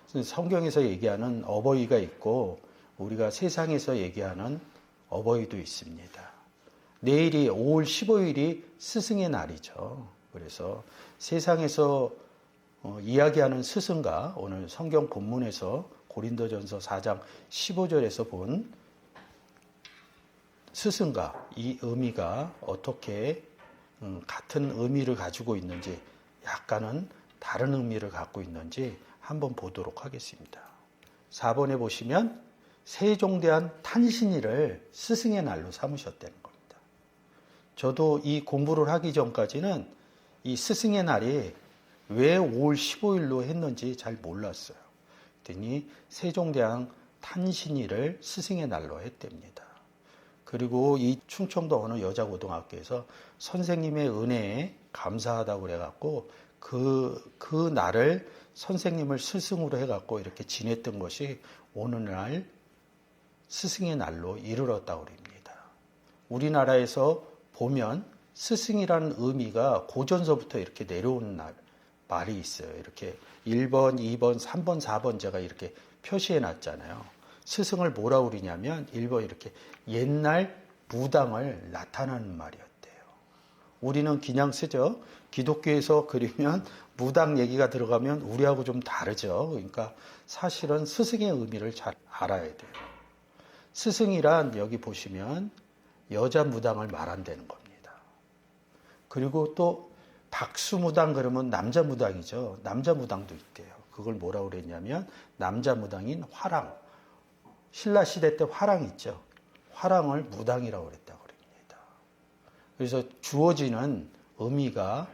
성경에서 얘기하는 어버이가 있고 우리가 세상에서 얘기하는 어버이도 있습니다. 내일이 5월 15일이 스승의 날이죠. 그래서 세상에서 이야기하는 스승과 오늘 성경 본문에서 고린도전서 4장 15절에서 본 스승과 이 의미가 어떻게 같은 의미를 가지고 있는지 약간은 다른 의미를 갖고 있는지 한번 보도록 하겠습니다. 4번에 보시면 세종대왕 탄신일을 스승의 날로 삼으셨다는 겁니다. 저도 이 공부를 하기 전까지는 이 스승의 날이 왜 5월 15일로 했는지 잘 몰랐어요. 그랬더니 세종대왕 탄신일을 스승의 날로 했답니다. 그리고 이 충청도 어느 여자고등학교에서 선생님의 은혜에 감사하다고 그래갖고 그 날을 선생님을 스승으로 해갖고 이렇게 지냈던 것이 오늘날 스승의 날로 이르렀다고 그럽니다. 우리나라에서 보면 스승이라는 의미가 고전서부터 이렇게 내려오는 말이 있어요. 이렇게 1번, 2번, 3번, 4번 제가 이렇게 표시해 놨잖아요. 스승을 뭐라고 그러냐면 1번 이렇게 옛날 무당을 나타내는 말이었대요. 우리는 그냥 쓰죠. 기독교에서 그리면 무당 얘기가 들어가면 우리하고 좀 다르죠. 그러니까 사실은 스승의 의미를 잘 알아야 돼요. 스승이란 여기 보시면 여자 무당을 말한다는 겁니다. 그리고 또 박수무당 그러면 남자 무당이죠. 남자 무당도 있대요. 그걸 뭐라고 그랬냐면 남자 무당인 화랑. 신라시대 때 화랑 있죠. 화랑을 무당이라고 그랬다고 그럽니다. 그래서 주어지는 의미가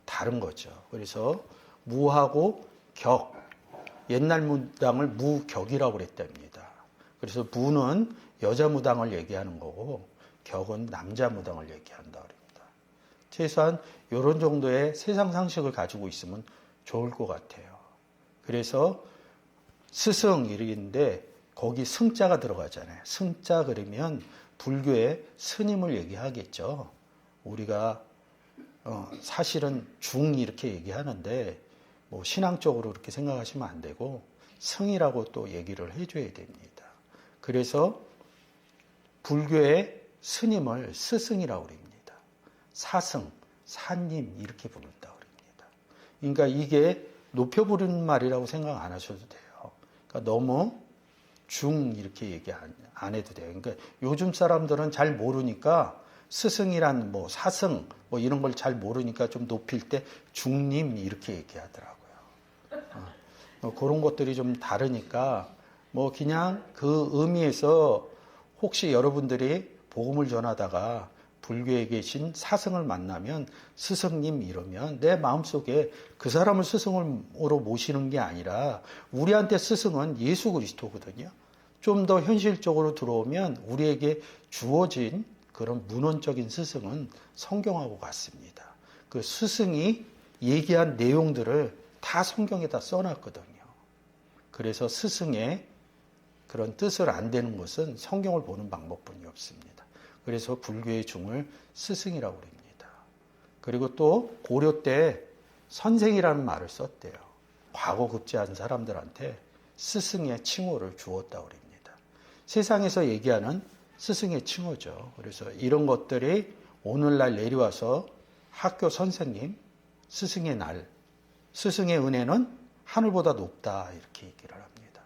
다른 거죠. 그래서 무하고 격, 옛날 무당을 무격이라고 그랬답니다. 그래서 무는 여자 무당을 얘기하는 거고 격은 남자 무당을 얘기한다 그럽니다. 최소한 이런 정도의 세상 상식을 가지고 있으면 좋을 것 같아요. 그래서 스승 이름인데 거기 승자가 들어가잖아요. 승자 그러면 불교의 스님을 얘기하겠죠. 우리가 사실은 중 이렇게 얘기하는데 뭐 신앙적으로 그렇게 생각하시면 안 되고 승이라고 또 얘기를 해줘야 됩니다. 그래서 불교의 스님을 스승이라고 그럽니다. 사승, 사님 이렇게 부른다고 그럽니다. 그러니까 이게 높여 부르는 말이라고 생각 안 하셔도 돼요. 그러니까 너무 중 이렇게 얘기 안 해도 돼요. 그러니까 요즘 사람들은 잘 모르니까 스승이란 뭐 사승 뭐 이런 걸 잘 모르니까 좀 높일 때 중님 이렇게 얘기하더라고요. 그런 것들이 좀 다르니까 뭐 그냥 그 의미에서 혹시 여러분들이 복음을 전하다가 불교에 계신 사승을 만나면 스승님 이러면 내 마음속에 그 사람을 스승으로 모시는 게 아니라 우리한테 스승은 예수 그리스도거든요. 좀 더 현실적으로 들어오면 우리에게 주어진 그런 문헌적인 스승은 성경하고 같습니다. 그 스승이 얘기한 내용들을 다 성경에다 써놨거든요. 그래서 스승의 그런 뜻을 안 되는 것은 성경을 보는 방법뿐이 없습니다. 그래서 불교의 중을 스승이라고 합니다. 그리고 또 고려 때 선생이라는 말을 썼대요. 과거 급제한 사람들한테 스승의 칭호를 주었다고 합니다. 세상에서 얘기하는 스승의 칭호죠. 그래서 이런 것들이 오늘날 내려와서 학교 선생님, 스승의 날, 스승의 은혜는 하늘보다 높다 이렇게 얘기를 합니다.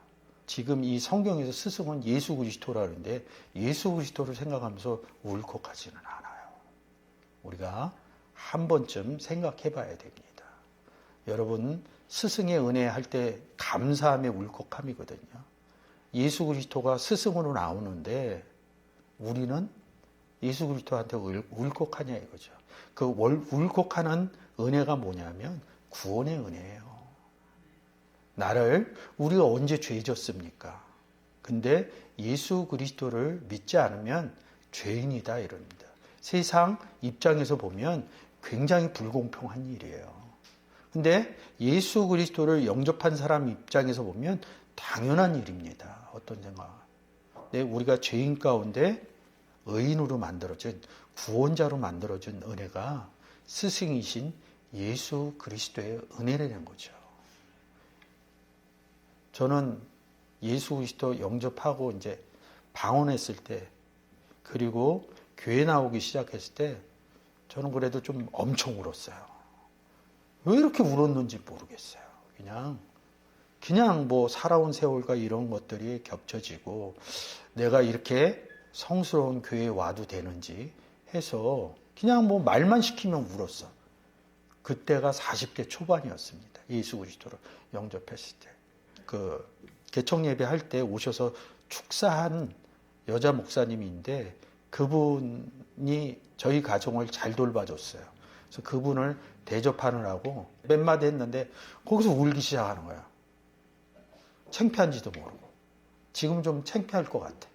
지금 이 성경에서 스승은 예수 그리스도라는데 예수 그리스도를 생각하면서 울컥하지는 않아요. 우리가 한 번쯤 생각해 봐야 됩니다. 여러분 스승의 은혜 할 때 감사함의 울컥함이거든요. 예수 그리스도가 스승으로 나오는데 우리는 예수 그리스도한테 울컥하냐 이거죠. 그 울컥하는 은혜가 뭐냐면 구원의 은혜예요. 나를 우리가 언제 죄졌습니까? 근데 예수 그리스도를 믿지 않으면 죄인이다 이럽니다. 세상 입장에서 보면 굉장히 불공평한 일이에요. 근데 예수 그리스도를 영접한 사람 입장에서 보면 당연한 일입니다. 어떤 생각? 네, 우리가 죄인 가운데 의인으로 만들어진 구원자로 만들어진 은혜가 스승이신 예수 그리스도의 은혜라는 거죠. 저는 예수 그리스도 영접하고 이제 방언했을 때, 그리고 교회 나오기 시작했을 때 저는 그래도 좀 엄청 울었어요. 왜 이렇게 울었는지 모르겠어요. 그냥 뭐 살아온 세월과 이런 것들이 겹쳐지고 내가 이렇게 성스러운 교회에 와도 되는지 해서 그냥 뭐 말만 시키면 울었어. 그때가 40대 초반이었습니다. 예수 그리스도를 영접했을 때. 그 개척 예배 할 때 오셔서 축사한 여자 목사님인데 그분이 저희 가정을 잘 돌봐줬어요. 그래서 그분을 대접하느라고 몇 마디 했는데 거기서 울기 시작하는 거야. 창피한지도 모르고. 지금 좀 창피할 것 같아.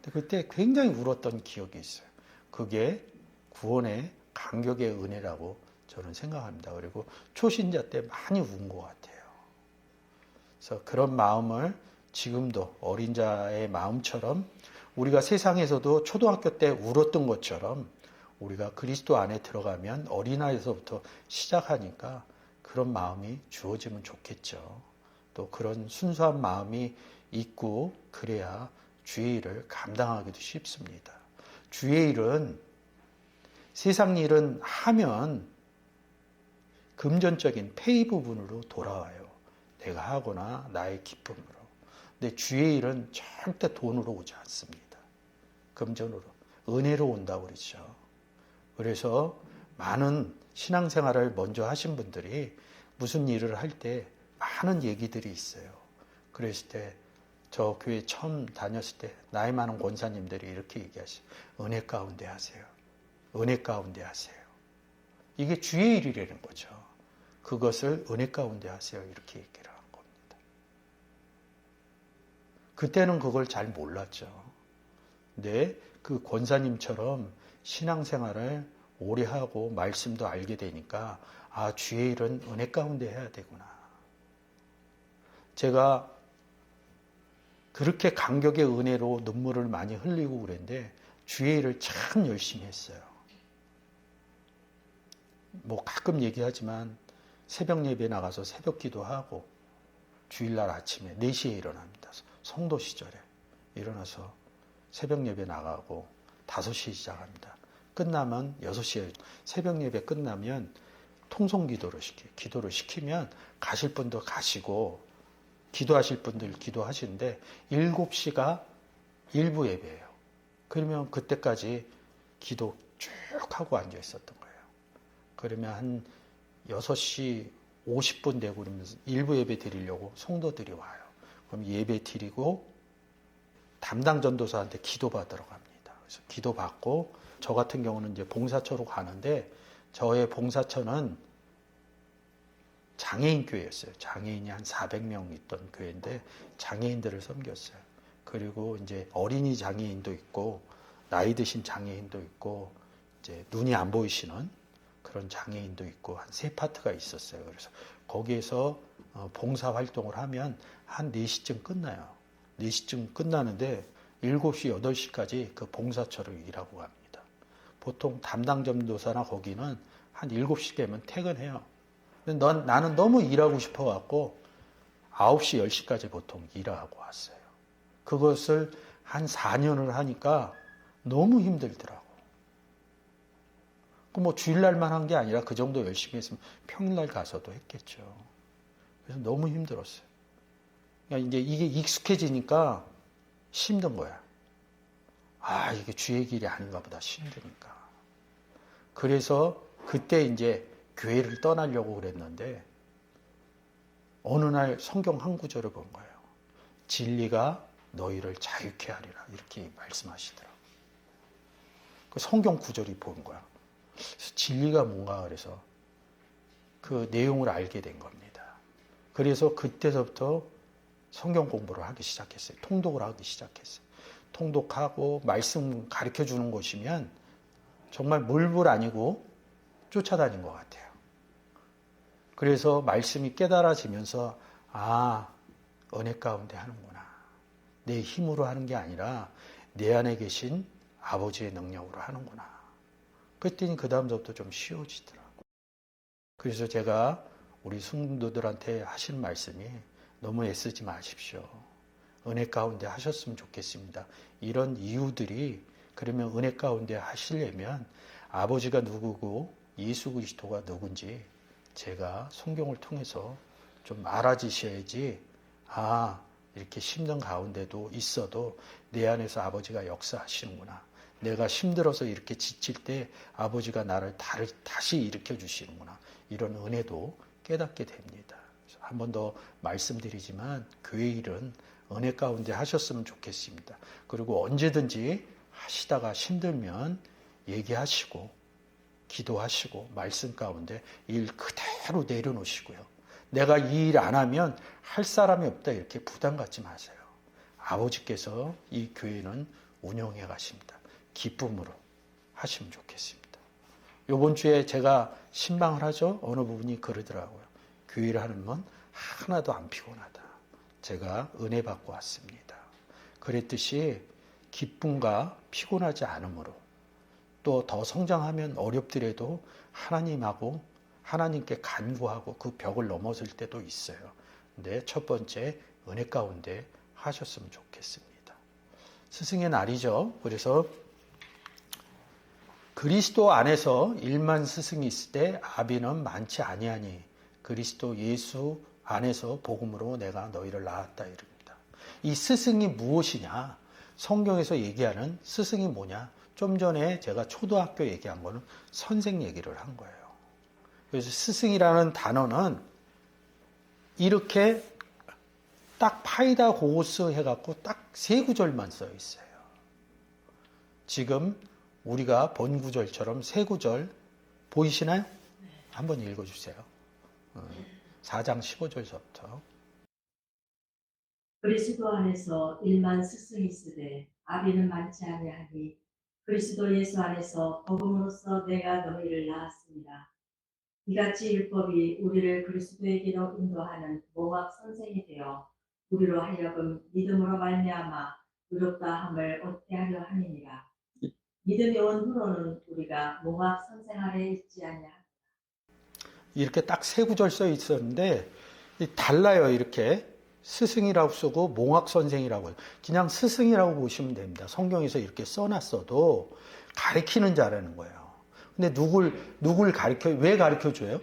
근데 그때 굉장히 울었던 기억이 있어요. 그게 구원의 감격의 은혜라고 저는 생각합니다. 그리고 초신자 때 많이 운 것 같아요. 그래서 그런 마음을 지금도 어린 자의 마음처럼 우리가 세상에서도 초등학교 때 울었던 것처럼 우리가 그리스도 안에 들어가면 어린아이에서부터 시작하니까 그런 마음이 주어지면 좋겠죠. 또 그런 순수한 마음이 있고 그래야 주의 일을 감당하기도 쉽습니다. 주의 일은 세상 일은 하면 금전적인 페이 부분으로 돌아와요. 내가 하거나 나의 기쁨으로. 근데 주의 일은 절대 돈으로 오지 않습니다. 금전으로. 은혜로 온다고 그러죠. 그래서 많은 신앙생활을 먼저 하신 분들이 무슨 일을 할 때 많은 얘기들이 있어요. 그랬을 때 저 교회 처음 다녔을 때 나이 많은 권사님들이 이렇게 얘기하셔요. 은혜 가운데 하세요. 은혜 가운데 하세요. 이게 주의 일이라는 거죠. 그것을 은혜 가운데 하세요. 이렇게 얘기를 한 겁니다. 그때는 그걸 잘 몰랐죠. 근데 그 권사님처럼 신앙생활을 오래 하고 말씀도 알게 되니까 아, 주의 일은 은혜 가운데 해야 되구나. 제가 그렇게 감격의 은혜로 눈물을 많이 흘리고 그랬는데 주의 일을 참 열심히 했어요. 뭐 가끔 얘기하지만 새벽 예배 나가서 새벽 기도하고 주일날 아침에 4시에 일어납니다. 성도 시절에 일어나서 새벽 예배 나가고 5시에 시작합니다. 끝나면 6시에 새벽 예배 끝나면 통성 기도를 시키면 가실 분도 가시고 기도하실 분들 기도하시는데 7시가 일부 예배예요. 그러면 그때까지 기도 쭉 하고 앉아 있었던 거예요. 그러면 한 6시 50분 되고 그러면서 일부 예배 드리려고 성도들이 와요. 그럼 예배 드리고 담당 전도사한테 기도 받으러 갑니다. 그래서 기도 받고 저 같은 경우는 이제 봉사처로 가는데 저의 봉사처는 장애인 교회였어요. 장애인이 한 400명 있던 교회인데 장애인들을 섬겼어요. 그리고 이제 어린이 장애인도 있고 나이 드신 장애인도 있고 이제 눈이 안 보이시는 그런 장애인도 있고 한 3파트가 있었어요. 그래서 거기에서 봉사 활동을 하면 한 4시쯤 끝나요. 4시쯤 끝나는데 7시, 8시까지 그 봉사처를 일하고 갑니다. 보통 담당 전도사나 거기는 한 7시 되면 퇴근해요. 근데 나는 너무 일하고 싶어갖고 9시, 10시까지 보통 일하고 왔어요. 그것을 한 4년을 하니까 너무 힘들더라고. 뭐 주일날만 한 게 아니라 그 정도 열심히 했으면 평일날 가서도 했겠죠. 그래서 너무 힘들었어요. 그러니까 이제 이게 익숙해지니까 힘든 거야. 아, 이게 주의 길이 아닌가 보다 힘드니까. 그래서 그때 이제 교회를 떠나려고 그랬는데 어느 날 성경 한 구절을 본 거예요. 진리가 너희를 자유케 하리라 이렇게 말씀하시더라고요. 그 성경 구절이 본 거야. 그래서 진리가 뭔가 그래서 그 내용을 알게 된 겁니다. 그래서 그때서부터 성경 공부를 하기 시작했어요. 통독을 하기 시작했어요. 통독하고 말씀 가르쳐 주는 곳이면 정말 물불 아니고 쫓아다닌 것 같아요. 그래서 말씀이 깨달아지면서 아, 은혜 가운데 하는구나. 내 힘으로 하는 게 아니라 내 안에 계신 아버지의 능력으로 하는구나. 그랬더니 그 다음부터 좀 쉬워지더라고요. 그래서 제가 우리 성도들한테 하신 말씀이 너무 애쓰지 마십시오. 은혜 가운데 하셨으면 좋겠습니다. 이런 이유들이 그러면 은혜 가운데 하시려면 아버지가 누구고 예수 그리스도가 누군지 제가 성경을 통해서 좀 알아지셔야지 이렇게 힘든 가운데도 있어도 내 안에서 아버지가 역사하시는구나. 내가 힘들어서 이렇게 지칠 때 아버지가 나를 다시 일으켜 주시는구나. 이런 은혜도 깨닫게 됩니다. 한 번 더 말씀드리지만 교회 일은 은혜 가운데 하셨으면 좋겠습니다. 그리고 언제든지 하시다가 힘들면 얘기하시고 기도하시고 말씀 가운데 일 그대로 내려놓으시고요. 내가 이 일 안 하면 할 사람이 없다 이렇게 부담 갖지 마세요. 아버지께서 이 교회는 운영해 가십니다. 기쁨으로 하시면 좋겠습니다. 이번 주에 제가 신방을 하죠. 어느 부분이 그러더라고요. 교회를 하는 건 하나도 안 피곤하다. 제가 은혜 받고 왔습니다. 그랬듯이 기쁨과 피곤하지 않으므로 또 더 성장하면 어렵더라도 하나님하고 하나님께 간구하고 그 벽을 넘어설 때도 있어요. 근데 첫 번째 은혜 가운데 하셨으면 좋겠습니다. 스승의 날이죠. 그래서 그리스도 안에서 일만 스승이 있을 때 아비는 많지 아니하니 그리스도 예수 안에서 복음으로 내가 너희를 낳았다 이릅니다. 이 스승이 무엇이냐? 성경에서 얘기하는 스승이 뭐냐? 좀 전에 제가 초등학교 얘기한 거는 선생 얘기를 한 거예요. 그래서 스승이라는 단어는 이렇게 딱 파이다 고스 해갖고 딱 세 구절만 써 있어요. 지금 우리가 본 구절처럼 세 구절 보이시나요? 한번 읽어주세요. 4장 15절서부터. 그리스도 안에서 일만 스승이 있으되 아비는 많지 아니하니 그리스도 예수 안에서 복음으로써 내가 너희를 낳았습니다. 이같이 율법이 우리를 그리스도에게로 인도하는 모학 선생이 되어 우리로 하여금 믿음으로 말미암아 의롭다 함을 얻게 하려 함이니라. 믿음이 온 후로는 우리가 모학 선생 아래 있지 아니하니라. 이렇게 딱 세 구절 써 있었는데 달라요. 이렇게 스승이라고 쓰고 몽학 선생이라고 해요. 그냥 스승이라고 보시면 됩니다. 성경에서 이렇게 써놨어도 가르치는 자라는 거예요. 근데 누굴 가르쳐요? 왜 가르쳐줘요?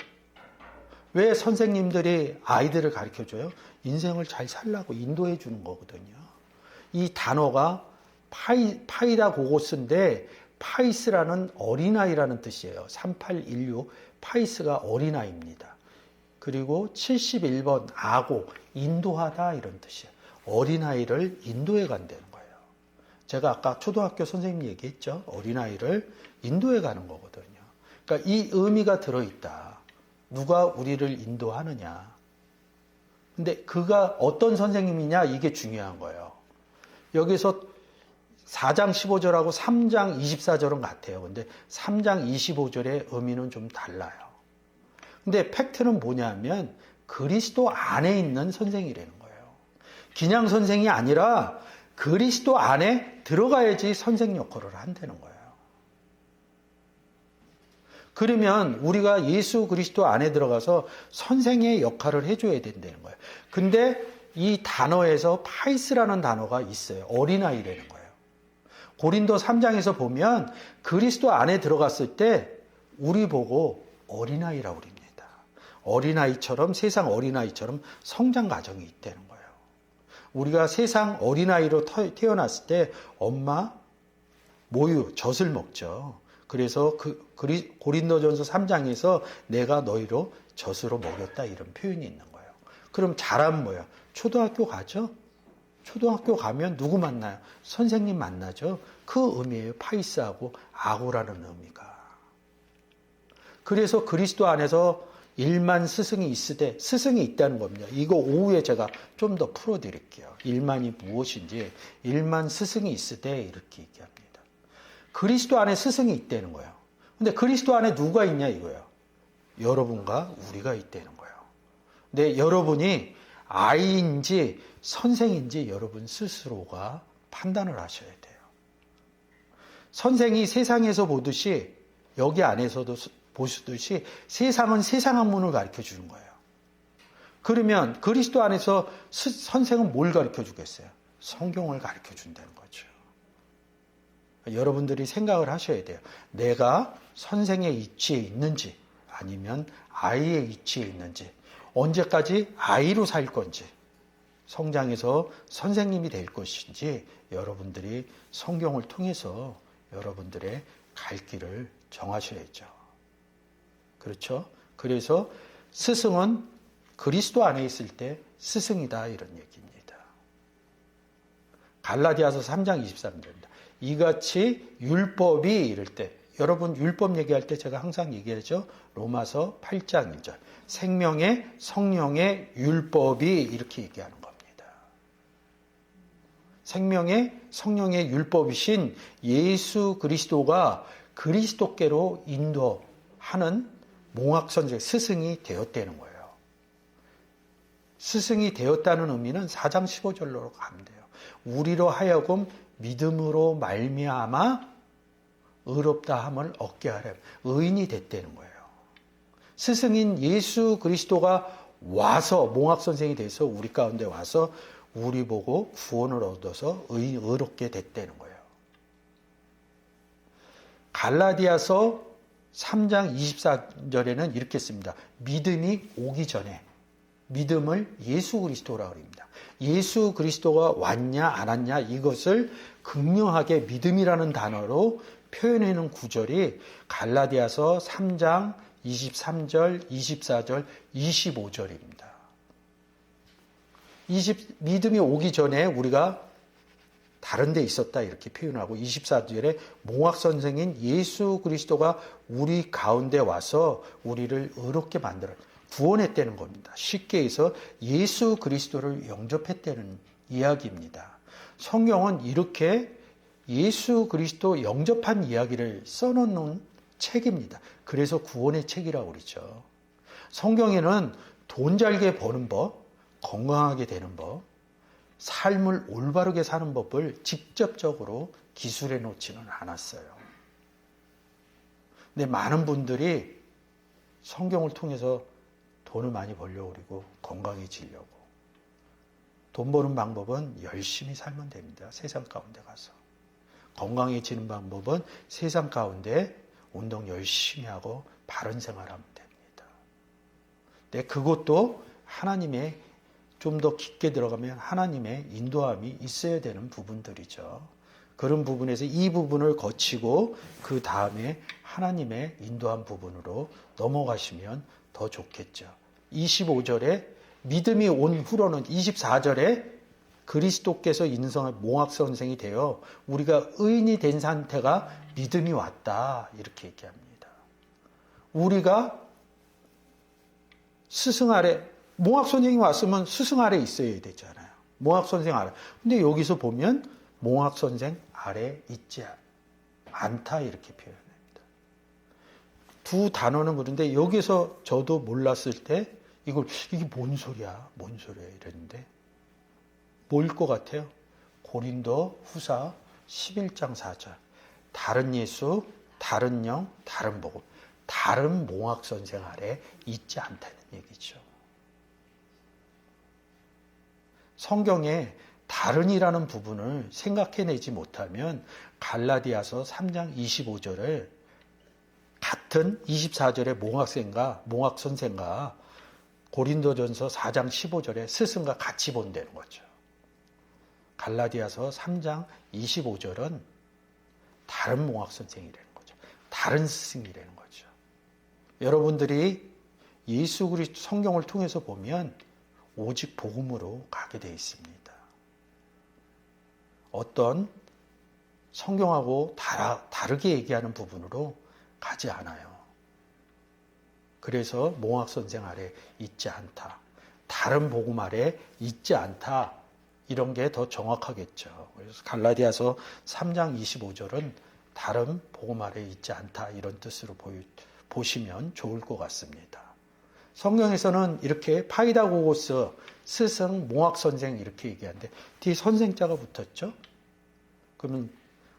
왜 선생님들이 아이들을 가르쳐줘요? 인생을 잘 살라고 인도해 주는 거거든요. 이 단어가 파이다 고고스인데 파이스라는 어린아이라는 뜻이에요. 3816 파이스가 어린아이입니다. 그리고 71번 아고 인도하다 이런 뜻이에요. 어린아이를 인도해 간다는 거예요. 제가 아까 초등학교 선생님 얘기했죠. 어린아이를 인도해 가는 거거든요. 그러니까 이 의미가 들어있다. 누가 우리를 인도하느냐. 근데 그가 어떤 선생님이냐 이게 중요한 거예요. 여기서 4장 15절하고 3장 24절은 같아요. 근데 3장 25절의 의미는 좀 달라요. 근데 팩트는 뭐냐면 그리스도 안에 있는 선생이라는 거예요. 그냥 선생이 아니라 그리스도 안에 들어가야지 선생 역할을 한다는 거예요. 그러면 우리가 예수 그리스도 안에 들어가서 선생의 역할을 해줘야 된다는 거예요. 근데 이 단어에서 파이스라는 단어가 있어요. 어린아이라는 거예요. 고린도 3장에서 보면 그리스도 안에 들어갔을 때 우리 보고 어린아이라고 그럽니다. 어린아이처럼 세상 어린아이처럼 성장 과정이 있다는 거예요. 우리가 세상 어린아이로 태어났을 때 엄마 모유 젖을 먹죠. 그래서 고린도전서 3장에서 내가 너희로 젖으로 먹였다 이런 표현이 있는 거예요. 그럼 자라면 뭐야? 초등학교 가죠? 초등학교 가면 누구 만나요? 선생님 만나죠? 그 의미예요. 파이스하고 아고라는 의미가. 그래서 그리스도 안에서 일만 스승이 있으되 스승이 있다는 겁니다. 이거 오후에 제가 좀 더 풀어드릴게요. 일만이 무엇인지 일만 스승이 있으되 이렇게 얘기합니다. 그리스도 안에 스승이 있다는 거예요. 근데 그리스도 안에 누가 있냐 이거예요. 여러분과 우리가 있다는 거예요. 근데 여러분이 아이인지 선생인지 여러분 스스로가 판단을 하셔야 돼요. 선생이 세상에서 보듯이 여기 안에서도 보시듯이 세상은 세상 학문을 가르쳐 주는 거예요. 그러면 그리스도 안에서 선생은 뭘 가르쳐 주겠어요? 성경을 가르쳐 준다는 거죠. 여러분들이 생각을 하셔야 돼요. 내가 선생의 위치에 있는지 아니면 아이의 위치에 있는지, 언제까지 아이로 살 건지, 성장해서 선생님이 될 것인지 여러분들이 성경을 통해서 여러분들의 갈 길을 정하셔야죠. 그렇죠? 그래서 스승은 그리스도 안에 있을 때 스승이다, 이런 얘기입니다. 갈라디아서 3장 23절입니다. 이같이 율법이 이럴 때, 여러분 율법 얘기할 때 제가 항상 얘기하죠. 로마서 8장 1절. 생명의 성령의 율법이 이렇게 얘기하는 겁니다. 생명의 성령의 율법이신 예수 그리스도가 그리스도께로 인도하는 몽학선생, 스승이 되었다는 거예요. 스승이 되었다는 의미는 4장 15절로 가면 돼요. 우리로 하여금 믿음으로 말미암아 의롭다함을 얻게 하려, 의인이 됐다는 거예요. 스승인 예수 그리스도가 와서, 몽학선생이 돼서 우리 가운데 와서 우리 보고 구원을 얻어서 의롭게 됐다는 거예요. 갈라디아서 3장 24절에는 이렇게 씁니다. 믿음이 오기 전에, 믿음을 예수 그리스도라고 합니다. 예수 그리스도가 왔냐 안 왔냐 이것을 극명하게 믿음이라는 단어로 표현하는 구절이 갈라디아서 3장 23절, 24절, 25절입니다. 믿음이 오기 전에 우리가 다른 데 있었다 이렇게 표현하고, 24절에 몽학선생인 예수 그리스도가 우리 가운데 와서 우리를 의롭게 만들어 구원했다는 겁니다. 쉽게 해서 예수 그리스도를 영접했다는 이야기입니다. 성경은 이렇게 예수 그리스도 영접한 이야기를 써놓는 책입니다. 그래서 구원의 책이라고 그러죠. 성경에는 돈 잘게 버는 법, 건강하게 되는 법, 삶을 올바르게 사는 법을 직접적으로 기술해 놓지는 않았어요. 근데 많은 분들이 성경을 통해서 돈을 많이 벌려고 그러고 건강해지려고. 돈 버는 방법은 열심히 살면 됩니다. 세상 가운데 가서. 건강해지는 방법은 세상 가운데 운동 열심히 하고 바른 생활하면 됩니다. 근데 그것도 하나님의, 좀 더 깊게 들어가면 하나님의 인도함이 있어야 되는 부분들이죠. 그런 부분에서 이 부분을 거치고 그 다음에 하나님의 인도한 부분으로 넘어가시면 더 좋겠죠. 25절에 믿음이 온 후로는 24절에 그리스도께서 인성의 몽학선생이 되어 우리가 의인이 된 상태가 믿음이 왔다 이렇게 얘기합니다. 우리가 스승 아래, 몽학선생이 왔으면 스승 아래 있어야 되잖아요. 몽학선생 아래. 근데 여기서 보면 몽학선생 아래 있지 않다 이렇게 표현합니다. 두 단어는 그런데 여기서 저도 몰랐을 때 이게 뭔 소리야 이랬는데 뭐일 것 같아요? 고린도 후사 11장 4절. 다른 예수, 다른 영, 다른 복음, 다른 몽학선생 아래 있지 않다는 얘기죠. 성경에 다른이라는 부분을 생각해내지 못하면 갈라디아서 3장 25절을 같은 24절의 몽학선생과 고린도전서 4장 15절의 스승과 같이 본다는 거죠. 갈라디아서 3장 25절은 다른 몽학선생이라는 거죠. 다른 스승이라는 거죠. 여러분들이 예수 그리스도 성경을 통해서 보면 오직 복음으로 가게 되어 있습니다. 어떤 성경하고 다르게 얘기하는 부분으로 가지 않아요. 그래서 몽학선생 아래 있지 않다. 다른 복음 아래 있지 않다. 이런 게 더 정확하겠죠. 그래서 갈라디아서 3장 25절은 다른 복음 아래 있지 않다. 이런 뜻으로 보시면 좋을 것 같습니다. 성경에서는 이렇게 파이다고고스, 스승, 몽학선생 이렇게 얘기하는데 뒤에 선생자가 붙었죠. 그러면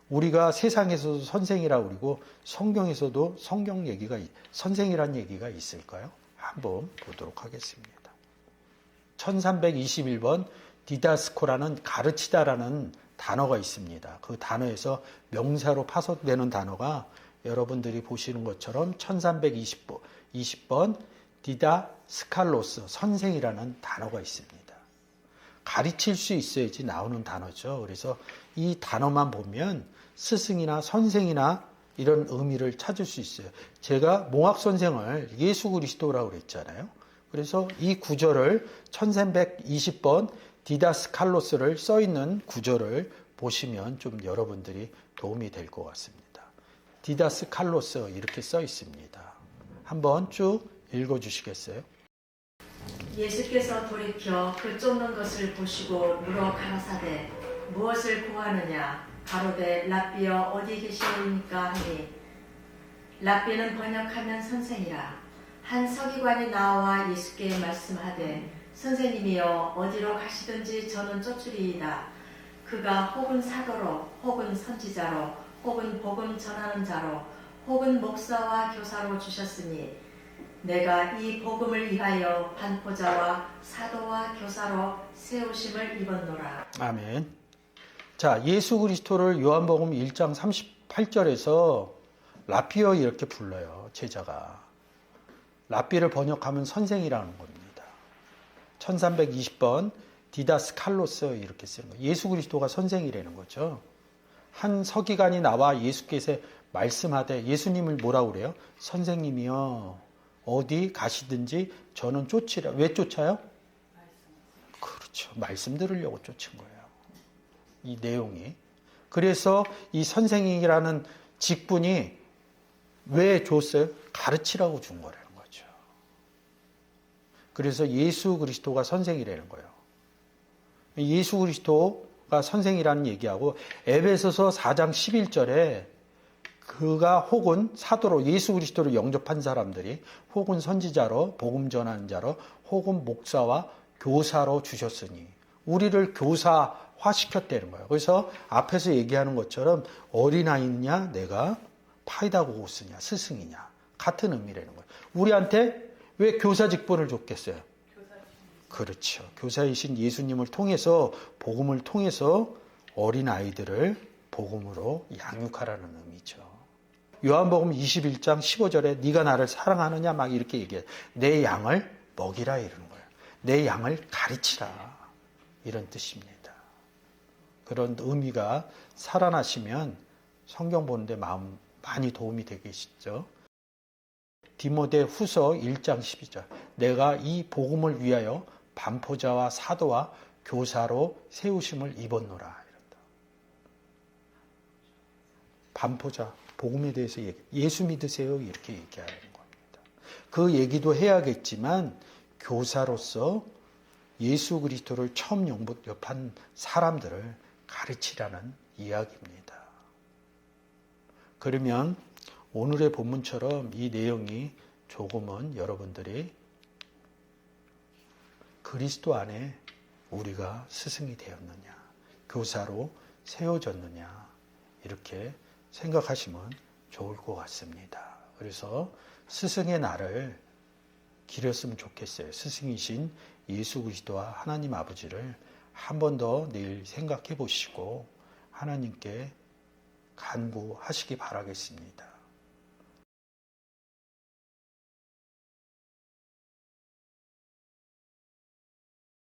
우리가 세상에서도 선생이라고 그러고 성경에서도 선생이란 얘기가 있을까요? 한번 보도록 하겠습니다. 1321번 디다스코라는 가르치다라는 단어가 있습니다. 그 단어에서 명사로 파손되는 단어가 여러분들이 보시는 것처럼 1320번 디다스칼로스, 선생이라는 단어가 있습니다. 가르칠 수 있어야지 나오는 단어죠. 그래서 이 단어만 보면 스승이나 선생이나 이런 의미를 찾을 수 있어요. 제가 몽학 선생을 예수 그리스도라고 그랬잖아요. 그래서 이 구절을 1320번 디다스칼로스를 써 있는 구절을 보시면 좀 여러분들이 도움이 될 것 같습니다. 디다스칼로스 이렇게 써 있습니다. 한번 쭉 읽어 주시겠어요? 예수께서 돌이켜 그 쫓는 것을 보시고 물어 가라사대 무엇을 구하느냐 가로되 랍비여 어디 계시오니까 하니 랍비는 번역하면 선생이라. 한 서기관이 나와 예수께 말씀하되 선생님이여 어디로 가시든지 저는 쫓으리이다. 그가 혹은 사도로 혹은 선지자로 혹은 복음 전하는 자로 혹은 목사와 교사로 주셨으니 내가 이 복음을 위하여 반포자와 사도와 교사로 세우심을 입었노라. 아멘. 자, 예수 그리스도를 요한복음 1장 38절에서 랍비어 이렇게 불러요. 제자가. 랍비를 번역하면 선생이라는 겁니다. 1320번 디다스칼로스 이렇게 쓰는 거예요. 예수 그리스도가 선생이라는 거죠. 한 서기관이 나와 예수께서 말씀하되 예수님을 뭐라고 그래요? 선생님이요. 어디 가시든지 저는 쫓으라. 왜 쫓아요? 그렇죠. 말씀 들으려고 쫓은 거예요. 이 내용이. 그래서 이 선생이라는 직분이 왜 줬어요? 가르치라고 준 거라는 거죠. 그래서 예수 그리스도가 선생이라는 거예요. 예수 그리스도가 선생이라는 얘기하고 에베소서 4장 11절에 그가 혹은 사도로 예수 그리스도를 영접한 사람들이 혹은 선지자로 복음 전하는 자로 혹은 목사와 교사로 주셨으니 우리를 교사화시켰다는 거예요. 그래서 앞에서 얘기하는 것처럼 어린아이냐 내가 파이다고고스냐 스승이냐 같은 의미라는 거예요. 우리한테 왜 교사 직분을 줬겠어요? 그렇죠. 교사이신 예수님을 통해서 복음을 통해서 어린아이들을 복음으로 양육하라는 의미죠. 요한복음 21장 15절에 네가 나를 사랑하느냐 막 이렇게 얘기해요. 내 양을 먹이라 이러는 거예요. 내 양을 가르치라 이런 뜻입니다. 그런 의미가 살아나시면 성경 보는데 마음 많이 도움이 되겠죠. 디모데 후서 1장 12절 내가 이 복음을 위하여 반포자와 사도와 교사로 세우심을 입었노라 이런다. 반포자 복음에 대해서 예수 믿으세요 이렇게 얘기하는 겁니다. 그 얘기도 해야겠지만 교사로서 예수 그리스도를 처음 영접한 사람들을 가르치라는 이야기입니다. 그러면 오늘의 본문처럼 이 내용이 조금은 여러분들이 그리스도 안에 우리가 스승이 되었느냐, 교사로 세워졌느냐 이렇게 생각하시면 좋을 것 같습니다. 그래서 스승의 날을 기렸으면 좋겠어요. 스승이신 예수 그리스도와 하나님 아버지를 한 번 더 내일 생각해 보시고 하나님께 간구하시기 바라겠습니다.